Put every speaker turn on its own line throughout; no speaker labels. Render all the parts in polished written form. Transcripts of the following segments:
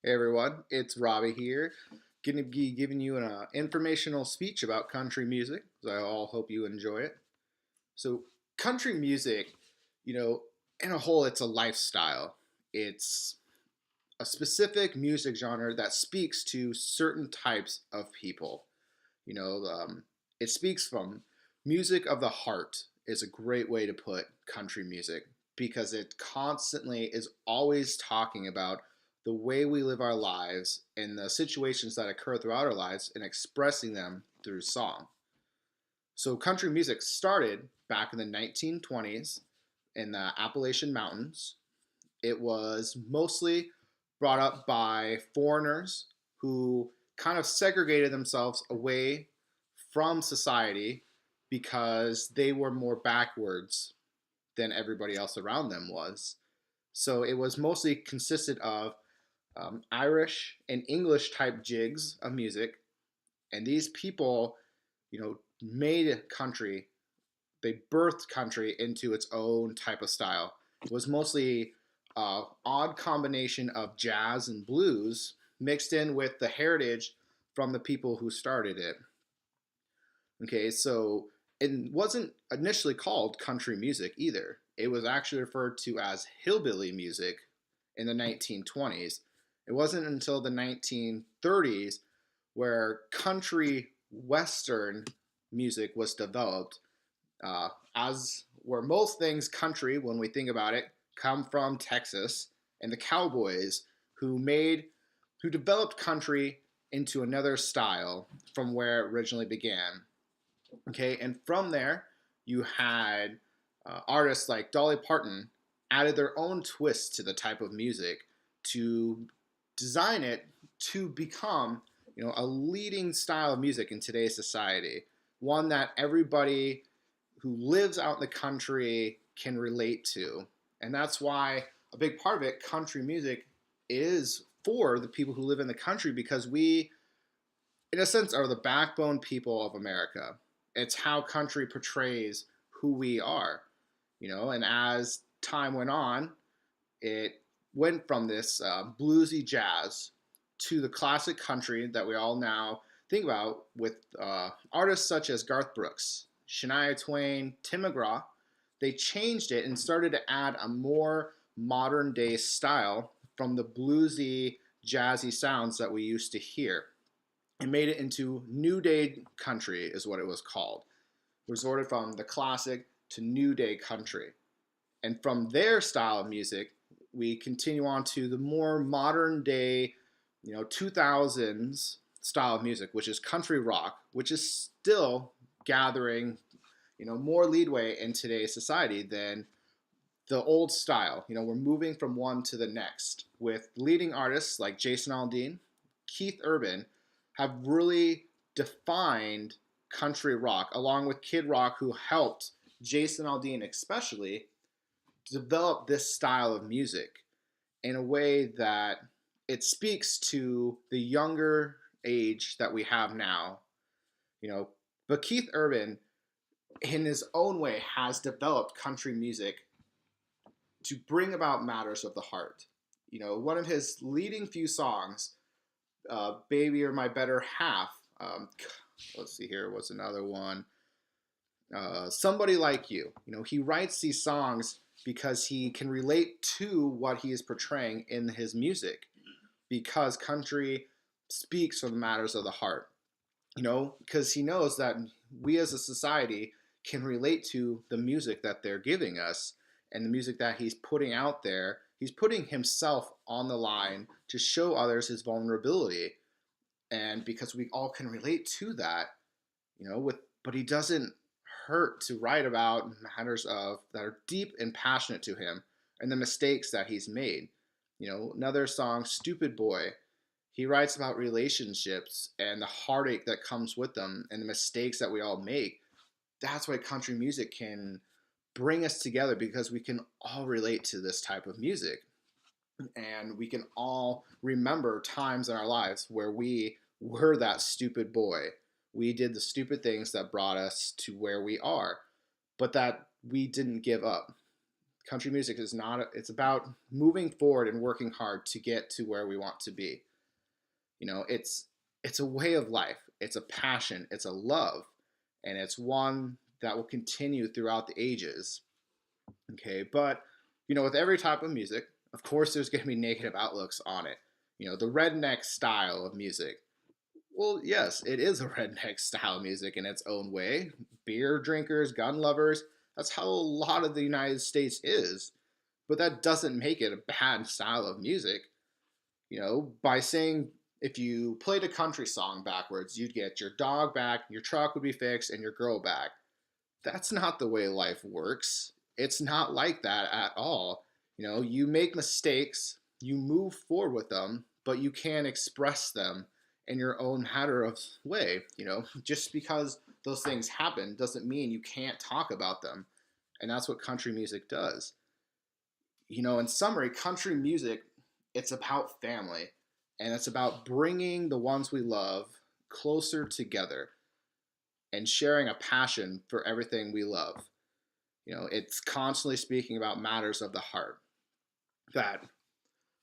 Hey everyone, it's Robbie here, going to be giving you an informational speech about country music. So I all hope you enjoy it. So, country music, you know, in a whole, it's a lifestyle. It's a specific music genre that speaks to certain types of people. You know, it speaks from music of the heart is a great way to put country music because it constantly is always talking about the way we live our lives and the situations that occur throughout our lives and expressing them through song. So country music started back in the 1920s in the Appalachian Mountains. It was mostly brought up by foreigners who kind of segregated themselves away from society because they were more backwards than everybody else around them was. So it was mostly consisted of Irish and English type jigs of music, and these people, made country. They birthed country into its own type of style. It was mostly odd combination of jazz and blues mixed in with the heritage from the people who started it. Okay, so it wasn't initially called country music either. It was actually referred to as hillbilly music in the 1920s. It wasn't until the 1930s where country western music was developed, as where most things country, when we think about it, come from Texas and the cowboys who made who developed country into another style from where it originally began. Okay, and from there, you had artists like Dolly Parton added their own twist to the type of music to design it to become, a leading style of music in today's society, one that everybody who lives out in the country can relate to. And that's why a big part of it, country music, is for the people who live in the country because we, in a sense, are the backbone people of America. It's how country portrays who we are, and as time went on, it went from this bluesy jazz to the classic country that we all now think about with artists such as Garth Brooks, Shania Twain, Tim McGraw. They changed it and started to add a more modern day style from the bluesy, jazzy sounds that we used to hear and made it into New Day Country, is what it was called. Resorted from the classic to New Day Country. And from their style of music, we continue on to the more modern day, 2000s style of music, which is country rock, which is still gathering, more leadway in today's society than the old style. We're moving from one to the next with leading artists like Jason Aldean, Keith Urban, have really defined country rock, along with Kid Rock, who helped Jason Aldean especially develop this style of music in a way that it speaks to the younger age that we have now. You know, but Keith Urban, in his own way, has developed country music to bring about matters of the heart. One of his leading few songs, "Baby You're My Better Half." Let's see here. What's another one? "Somebody Like You." He writes these songs because he can relate to what he is portraying in his music. Because country speaks from the matters of the heart. Because he knows that we as a society can relate to the music that they're giving us and the music that he's putting out there. He's putting himself on the line to show others his vulnerability. And because we all can relate to that, but he doesn't hurt to write about matters of that are deep and passionate to him and the mistakes that he's made. Another song, "Stupid Boy," he writes about relationships and the heartache that comes with them and the mistakes that we all make. That's why country music can bring us together because we can all relate to this type of music. And we can all remember times in our lives where we were that stupid boy. We did the stupid things that brought us to where we are, but that we didn't give up. Country music is not, it's about moving forward and working hard to get to where we want to be. It's a way of life. It's a passion. It's a love, and it's one that will continue throughout the ages. Okay, but with every type of music, of course, there's going to be negative outlooks on it. The redneck style of music. Well, yes, it is a redneck style of music in its own way. Beer drinkers, gun lovers, that's how a lot of the United States is. But that doesn't make it a bad style of music. By saying if you played a country song backwards, you'd get your dog back, your truck would be fixed, and your girl back. That's not the way life works. It's not like that at all. You make mistakes, you move forward with them, but you can express them in your own matter of way. Just because those things happen doesn't mean you can't talk about them. And that's what country music does. In summary, country music, it's about family, and it's about bringing the ones we love closer together and sharing a passion for everything we love. It's constantly speaking about matters of the heart. That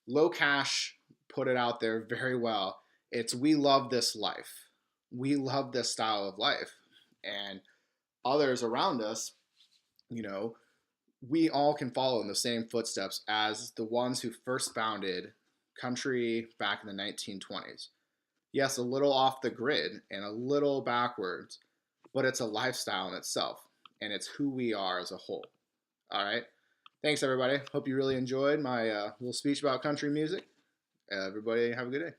LoCash put it out there very well. It's we love this life. We love this style of life. And others around us, we all can follow in the same footsteps as the ones who first founded country back in the 1920s. Yes, a little off the grid and a little backwards, but it's a lifestyle in itself, and it's who we are as a whole. All right. Thanks, everybody. Hope you really enjoyed my little speech about country music. Everybody, have a good day.